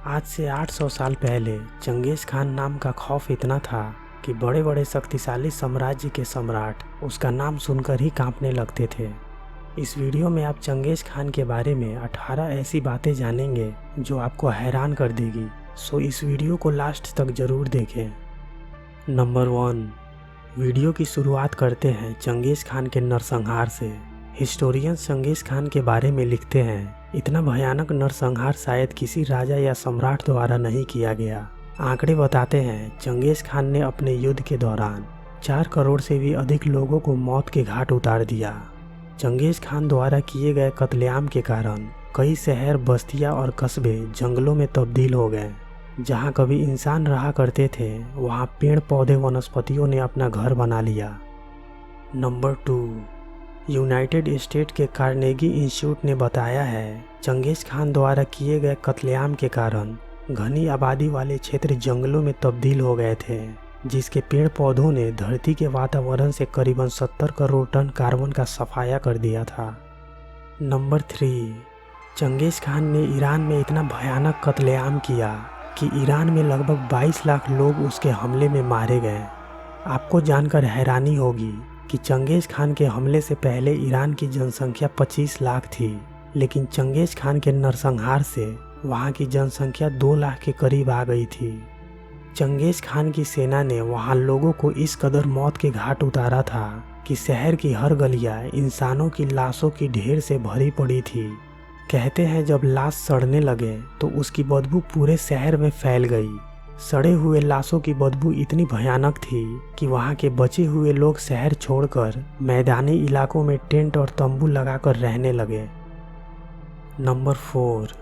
आज से 800 साल पहले चंगेज खान नाम का खौफ इतना था कि बड़े बड़े शक्तिशाली साम्राज्य के सम्राट उसका नाम सुनकर ही कांपने लगते थे। इस वीडियो में आप चंगेज खान के बारे में 18 ऐसी बातें जानेंगे जो आपको हैरान कर देगी। सो इस वीडियो को लास्ट तक जरूर देखें। नंबर 1, वीडियो की शुरुआत करते हैं चंगेज खान के नरसंहार से। हिस्टोरियंस चंगेज खान के बारे में लिखते हैं, इतना भयानक नरसंहार शायद किसी राजा या सम्राट द्वारा नहीं किया गया। आंकड़े बताते हैं चंगेज खान ने अपने युद्ध के दौरान 4 करोड़ से भी अधिक लोगों को मौत के घाट उतार दिया। चंगेज खान द्वारा किए गए कत्लेआम के कारण कई शहर, बस्तियां और कस्बे जंगलों में तब्दील हो गए। जहां कभी इंसान रहा करते थे वहां पेड़ पौधे, वनस्पतियों ने अपना घर बना लिया। नंबर 2, यूनाइटेड स्टेट के कार्नेगी इंस्टीट्यूट ने बताया है चंगेज खान द्वारा किए गए कत्लेआम के कारण घनी आबादी वाले क्षेत्र जंगलों में तब्दील हो गए थे, जिसके पेड़ पौधों ने धरती के वातावरण से करीबन 70 करोड़ टन कार्बन का सफाया कर दिया था। नंबर 3, चंगेज खान ने ईरान में इतना भयानक कत्लेआम किया कि ईरान में लगभग 22 लाख लोग उसके हमले में मारे गए। आपको जानकर हैरानी होगी कि चंगेज खान के हमले से पहले ईरान की जनसंख्या 25 लाख थी, लेकिन चंगेज खान के नरसंहार से वहां की जनसंख्या 2 लाख के करीब आ गई थी। चंगेज खान की सेना ने वहां लोगों को इस कदर मौत के घाट उतारा था कि शहर की हर गलियां इंसानों की लाशों की ढेर से भरी पड़ी थी। कहते हैं जब लाश सड़ने लगे तो उसकी बदबू पूरे शहर में फैल गई। सड़े हुए लाशों की बदबू इतनी भयानक थी कि वहां के बचे हुए लोग शहर छोड़कर मैदानी इलाकों में टेंट और तंबू लगाकर रहने लगे। नंबर 4,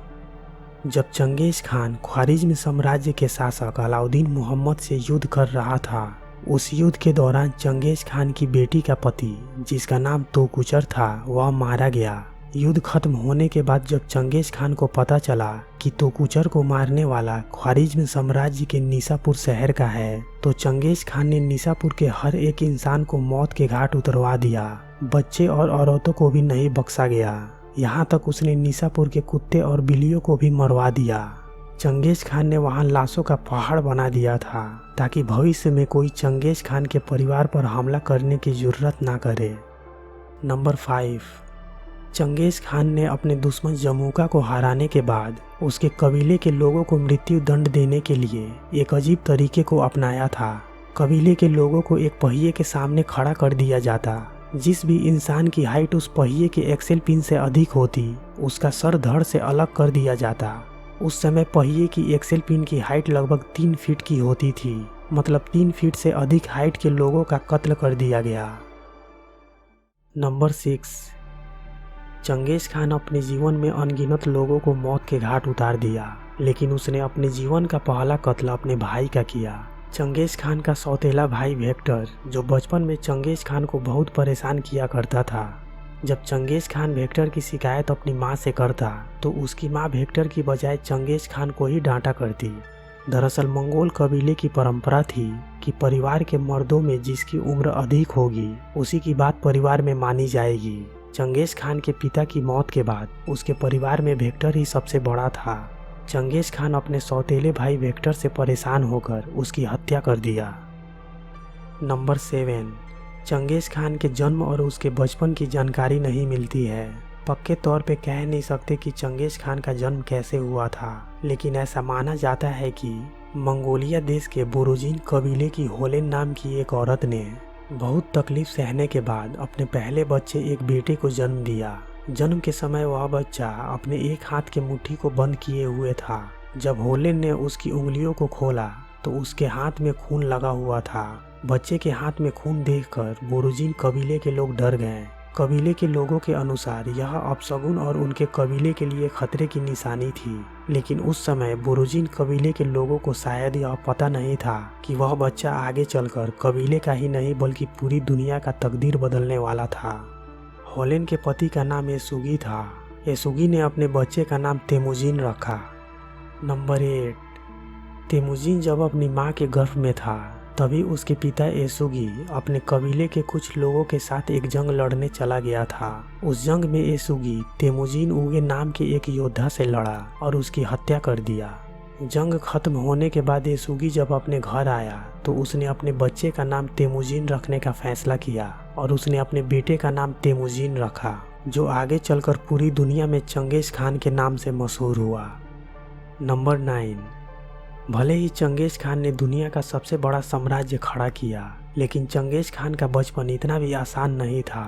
जब चंगेज खान ख्वारिज्म साम्राज्य के शासक अलाउद्दीन मोहम्मद से युद्ध कर रहा था, उस युद्ध के दौरान चंगेज खान की बेटी का पति, जिसका नाम तोकुचर था, वह मारा गया। युद्ध खत्म होने के बाद जब चंगेज खान को पता चला कि तोकुचर को मारने वाला ख्वारिज्म साम्राज्य के निसापुर शहर का है, तो चंगेज खान ने निसापुर के हर एक इंसान को मौत के घाट उतरवा दिया। बच्चे और औरतों को भी नहीं बख्शा गया। यहाँ तक उसने निसापुर के कुत्ते और बिल्लियों को भी मरवा दिया। चंगेज खान ने वहाँ लाशों का पहाड़ बना दिया था ताकि भविष्य में कोई चंगेज खान के परिवार पर हमला करने की जरूरत ना करे। नंबर 5, चंगेज खान ने अपने दुश्मन जमूका को हराने के बाद उसके कबीले के लोगों को मृत्यु दंड देने के लिए एक अजीब तरीके को अपनाया था। कबीले के लोगों को एक पहिए के सामने खड़ा कर दिया जाता। जिस भी इंसान की हाइट उस पहिए के एक्सेल पिन से अधिक होती, उसका सर धड़ से अलग कर दिया जाता। उस समय पहिए की एक्सेल पिन की हाइट लगभग 3 फीट की होती थी, मतलब 3 फीट से अधिक हाइट के लोगों का कत्ल कर दिया गया। नंबर 6, चंगेज खान अपने जीवन में अनगिनत लोगों को मौत के घाट उतार दिया, लेकिन उसने अपने जीवन का पहला कत्ल अपने भाई का किया। चंगेज खान का सौतेला भाई वेक्टर, जो बचपन में चंगेज खान को बहुत परेशान किया करता था। जब चंगेज खान वेक्टर की शिकायत अपनी माँ से करता तो उसकी माँ वेक्टर की बजाय चंगेज खान को ही डांटा करती। दरअसल मंगोल कबीले की परंपरा थी कि परिवार के मर्दों में जिसकी उम्र अधिक होगी उसी की बात परिवार में मानी जाएगी। चंगेज खान के पिता की मौत के बाद उसके परिवार में वेक्टर ही सबसे बड़ा था। चंगेज खान अपने सौतेले भाई वेक्टर से परेशान होकर उसकी हत्या कर दिया। नंबर 7, चंगेज खान के जन्म और उसके बचपन की जानकारी नहीं मिलती है। पक्के तौर पे कह नहीं सकते कि चंगेज खान का जन्म कैसे हुआ था, लेकिन ऐसा माना जाता है कि मंगोलिया देश के बोरोजिन कबीले की होलेन नाम की एक औरत ने बहुत तकलीफ सहने के बाद अपने पहले बच्चे एक बेटे को जन्म दिया। जन्म के समय वह बच्चा अपने एक हाथ के मुट्ठी को बंद किए हुए था। जब होलेन ने उसकी उंगलियों को खोला तो उसके हाथ में खून लगा हुआ था। बच्चे के हाथ में खून देखकर बोरोजिन कबीले के लोग डर गए। कबीले के लोगों के अनुसार यह अपशगुन और उनके कबीले के लिए खतरे की निशानी थी, लेकिन उस समय बोरोजिन कबीले के लोगों को शायद यह पता नहीं था कि वह बच्चा आगे चलकर कबीले का ही नहीं बल्कि पूरी दुनिया का तकदीर बदलने वाला था। होलेन के पति का नाम येसुगी था। येसुगी ने अपने बच्चे का नाम तेमुजिन रखा। नंबर 8, तेमुजिन जब अपनी माँ के गर्भ में था तभी उसके पिता येसुगी अपने कबीले के कुछ लोगों के साथ एक जंग लड़ने चला गया था। उस जंग में येसुगी तेमुजिन उगे नाम के एक योद्धा से लड़ा और उसकी हत्या कर दिया। जंग खत्म होने के बाद येसुगी जब अपने घर आया तो उसने अपने बच्चे का नाम तेमुजिन रखने का फैसला किया और उसने अपने बेटे का नाम तेमुजिन रखा, जो आगे चलकर पूरी दुनिया में चंगेज खान के नाम से मशहूर हुआ। नंबर 9। भले ही चंगेज खान ने दुनिया का सबसे बड़ा साम्राज्य खड़ा किया, लेकिन चंगेज खान का बचपन इतना भी आसान नहीं था।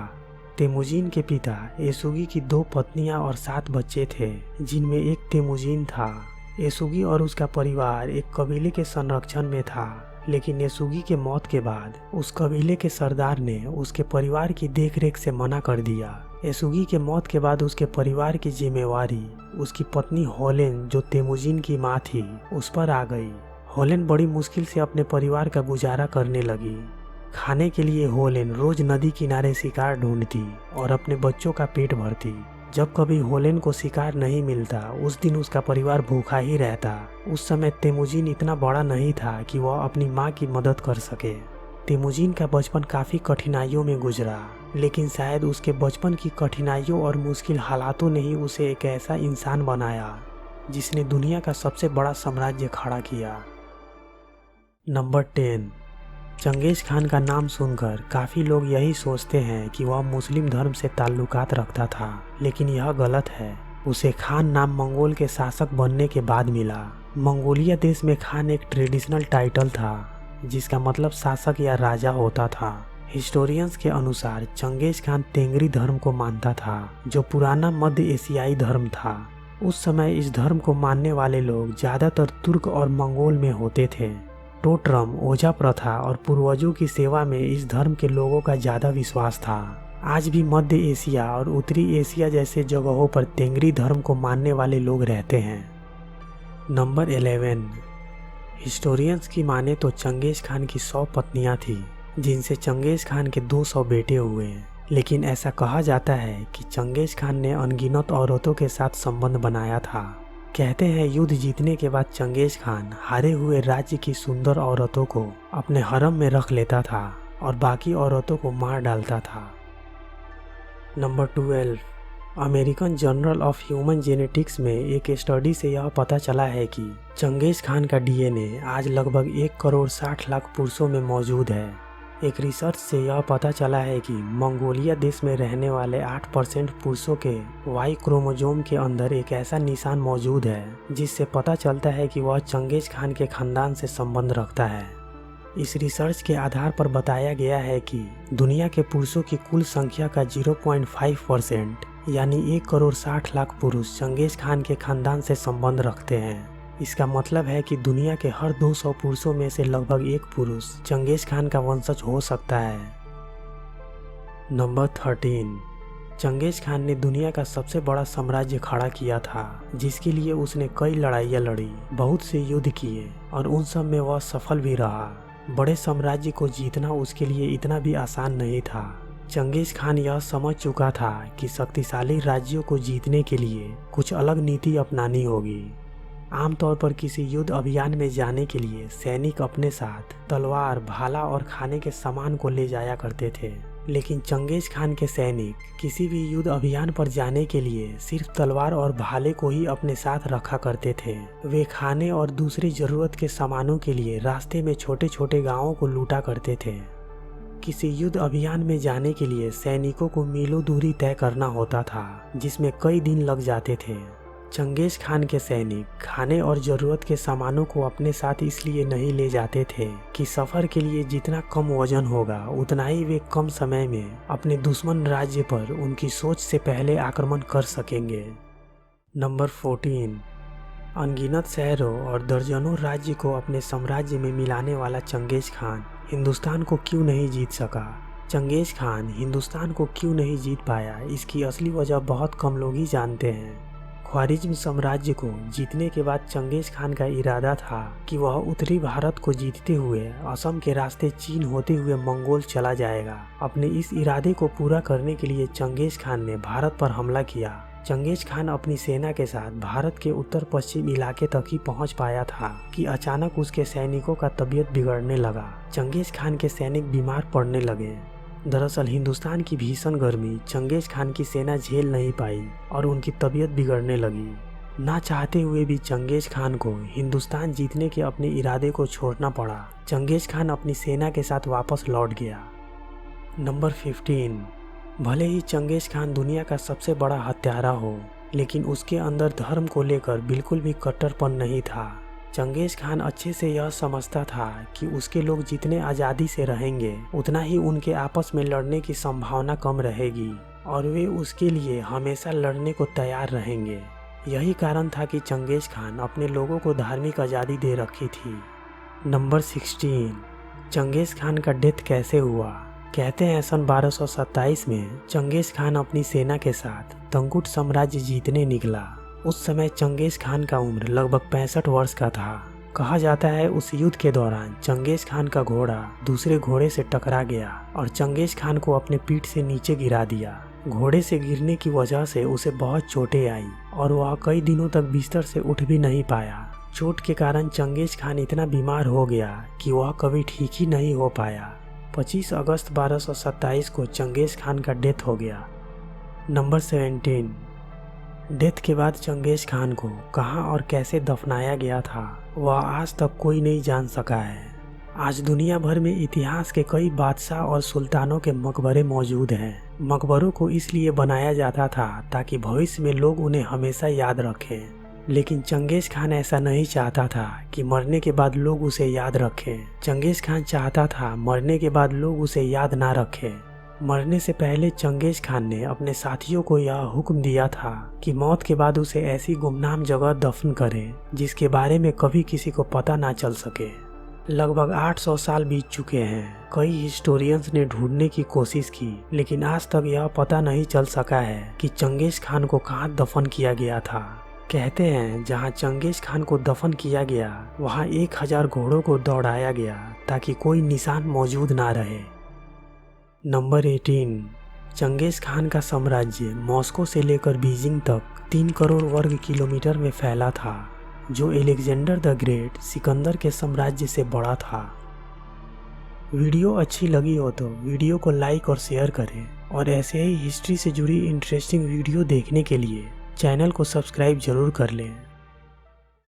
तेमुजिन के पिता येसुगी की 2 पत्नियां और 7 बच्चे थे, जिनमें एक तेमुजिन था। येसुगी और उसका परिवार एक कबीले के संरक्षण में था, लेकिन येसुगी के मौत के बाद उस कबीले के सरदार ने उसके परिवार की देखरेख से मना कर दिया। येसुगी के मौत के बाद उसके परिवार की जिम्मेवारी उसकी पत्नी होलेन, जो तेमुजिन की मां थी, उस पर आ गई। होलेन बड़ी मुश्किल से अपने परिवार का गुजारा करने लगी। खाने के लिए होलेन रोज नदी किनारे शिकार ढूंढती और अपने बच्चों का पेट भरती। जब कभी होलेन को शिकार नहीं मिलता, उस दिन उसका परिवार भूखा ही रहता। उस समय तेमुजिन इतना बड़ा नहीं था कि वह अपनी मां की मदद कर सके। तेमुजिन का बचपन काफ़ी कठिनाइयों में गुजरा, लेकिन शायद उसके बचपन की कठिनाइयों और मुश्किल हालातों ने ही उसे एक ऐसा इंसान बनाया जिसने दुनिया का सबसे बड़ा साम्राज्य खड़ा किया। नंबर 10। चंगेज खान का नाम सुनकर काफ़ी लोग यही सोचते हैं कि वह मुस्लिम धर्म से ताल्लुकात रखता था, लेकिन यह गलत है। उसे खान नाम मंगोल के शासक बनने के बाद मिला। मंगोलिया देश में खान एक ट्रेडिशनल टाइटल था, जिसका मतलब शासक या राजा होता था। हिस्टोरियंस के अनुसार चंगेज खान तेंगरी धर्म को मानता था, जो पुराना मध्य एशियाई धर्म था। उस समय इस धर्म को मानने वाले लोग ज़्यादातर तुर्क और मंगोल में होते थे। टोटरम, ओझा प्रथा और पूर्वजों की सेवा में इस धर्म के लोगों का ज़्यादा विश्वास था। आज भी मध्य एशिया और उत्तरी एशिया जैसे जगहों पर तेंगरी धर्म को मानने वाले लोग रहते हैं। नंबर 11। हिस्टोरियंस की माने तो चंगेज खान की 100 पत्नियां थीं, जिनसे चंगेज खान के 200 बेटे हुए। लेकिन ऐसा कहा जाता है कि चंगेज खान ने अनगिनत औरतों के साथ संबंध बनाया था। कहते हैं युद्ध जीतने के बाद चंगेज खान हारे हुए राज्य की सुंदर औरतों को अपने हरम में रख लेता था और बाकी औरतों को मार डालता था। Number 12। American journal of human genetics में एक स्टडी से यह पता चला है कि चंगेज खान का डीएनए आज लगभग 1 करोड़ 60 लाख पुरुषों में मौजूद है। एक रिसर्च से यह पता चला है कि मंगोलिया देश में रहने वाले 8% पुरुषों के वाई क्रोमोसोम के अंदर एक ऐसा निशान मौजूद है, जिससे पता चलता है कि वह चंगेज खान के खानदान से संबंध रखता है। इस रिसर्च के आधार पर बताया गया है कि दुनिया के पुरुषों की कुल संख्या का 0.5% यानी 1 करोड़ 60 लाख पुरुष चंगेज खान के खानदान से संबंध रखते हैं। इसका मतलब है कि दुनिया के हर 200 पुरुषों में से लगभग 1 पुरुष चंगेज खान का वंशज हो सकता है। नंबर 13। चंगेज खान ने दुनिया का सबसे बड़ा साम्राज्य खड़ा किया था, जिसके लिए उसने कई लड़ाइयाँ लड़ी, बहुत से युद्ध किए और उन सब में वह सफल भी रहा। बड़े साम्राज्य को जीतना उसके लिए इतना भी आसान नहीं था। चंगेज खान यह समझ चुका था कि शक्तिशाली राज्यों को जीतने के लिए कुछ अलग नीति अपनानी होगी। आमतौर पर किसी युद्ध अभियान में जाने के लिए सैनिक अपने साथ तलवार, भाला और खाने के सामान को ले जाया करते थे, लेकिन चंगेज खान के सैनिक किसी भी युद्ध अभियान पर जाने के लिए सिर्फ तलवार और भाले को ही अपने साथ रखा करते थे। वे खाने और दूसरी जरूरत के सामानों के लिए रास्ते में छोटे छोटे गांवों को लूटा करते थे। किसी युद्ध अभियान में जाने के लिए सैनिकों को मीलों दूरी तय करना होता था, जिसमें कई दिन लग जाते थे। चंगेज खान के सैनिक खाने और ज़रूरत के सामानों को अपने साथ इसलिए नहीं ले जाते थे कि सफ़र के लिए जितना कम वजन होगा उतना ही वे कम समय में अपने दुश्मन राज्य पर उनकी सोच से पहले आक्रमण कर सकेंगे। नंबर 14। अनगिनत शहरों और दर्जनों राज्य को अपने साम्राज्य में मिलाने वाला चंगेज खान हिंदुस्तान को क्यों नहीं जीत सका? चंगेज खान हिंदुस्तान को क्यों नहीं जीत पाया, इसकी असली वजह बहुत कम लोग ही जानते हैं। ख्वारिज्म साम्राज्य को जीतने के बाद चंगेज खान का इरादा था कि वह उत्तरी भारत को जीतते हुए असम के रास्ते चीन होते हुए मंगोल चला जाएगा। अपने इस इरादे को पूरा करने के लिए चंगेज खान ने भारत पर हमला किया। चंगेज खान अपनी सेना के साथ भारत के उत्तर पश्चिम इलाके तक ही पहुंच पाया था कि अचानक उसके सैनिकों का तबीयत बिगड़ने लगा। चंगेज खान के सैनिक बीमार पड़ने लगे। दरअसल हिंदुस्तान की भीषण गर्मी चंगेज खान की सेना झेल नहीं पाई और उनकी तबीयत बिगड़ने लगी। ना चाहते हुए भी चंगेज खान को हिंदुस्तान जीतने के अपने इरादे को छोड़ना पड़ा। चंगेज खान अपनी सेना के साथ वापस लौट गया। नंबर 15। भले ही चंगेज खान दुनिया का सबसे बड़ा हत्यारा हो, लेकिन उसके अंदर धर्म को लेकर बिल्कुल भी कट्टरपन नहीं था। चंगेज खान अच्छे से यह समझता था कि उसके लोग जितने आज़ादी से रहेंगे उतना ही उनके आपस में लड़ने की संभावना कम रहेगी और वे उसके लिए हमेशा लड़ने को तैयार रहेंगे। यही कारण था कि चंगेज खान अपने लोगों को धार्मिक आज़ादी दे रखी थी। नंबर 16। चंगेज खान का डेथ कैसे हुआ। कहते हैं सन 1227 में चंगेज खान अपनी सेना के साथ तंगुट साम्राज्य जीतने निकला। उस समय चंगेज खान का उम्र लगभग 65 वर्ष का था। कहा जाता है उस युद्ध के दौरान चंगेज खान का घोड़ा दूसरे घोड़े से टकरा गया और चंगेज खान को अपने पीठ से नीचे गिरा दिया। घोड़े से गिरने की वजह से उसे बहुत चोटें आई और वह कई दिनों तक बिस्तर से उठ भी नहीं पाया। चोट के कारण चंगेज खान इतना बीमार हो गया कि वह कभी ठीक ही नहीं हो पाया। 25 अगस्त 1227 को चंगेज खान का डेथ हो गया। नंबर 17। डेथ के बाद चंगेज खान को कहां और कैसे दफनाया गया था वह आज तक कोई नहीं जान सका है। आज दुनिया भर में इतिहास के कई बादशाह और सुल्तानों के मकबरे मौजूद हैं। मकबरों को इसलिए बनाया जाता था ताकि भविष्य में लोग उन्हें हमेशा याद रखें। लेकिन चंगेज खान ऐसा नहीं चाहता था कि मरने के बाद लोग उसे याद रखें। चंगेज खान चाहता था मरने के बाद लोग उसे याद ना रखें। मरने से पहले चंगेज खान ने अपने साथियों को यह हुक्म दिया था कि मौत के बाद उसे ऐसी गुमनाम जगह दफन करें जिसके बारे में कभी किसी को पता ना चल सके। लगभग 800 साल बीत चुके हैं। कई हिस्टोरियंस ने ढूंढने की कोशिश की, लेकिन आज तक यह पता नहीं चल सका है कि चंगेज खान को कहां दफन किया गया था। कहते हैं जहां चंगेज खान को दफन किया गया वहां 1000 घोड़ों को दौड़ाया गया ताकि कोई निशान मौजूद ना रहे। नंबर 18। चंगेज खान का साम्राज्य मॉस्को से लेकर बीजिंग तक 3 करोड़ वर्ग किलोमीटर में फैला था, जो अलेक्जेंडर द ग्रेट सिकंदर के साम्राज्य से बड़ा था। वीडियो अच्छी लगी हो तो वीडियो को लाइक और शेयर करें और ऐसे ही हिस्ट्री से जुड़ी इंटरेस्टिंग वीडियो देखने के लिए चैनल को सब्सक्राइब जरूर कर लें।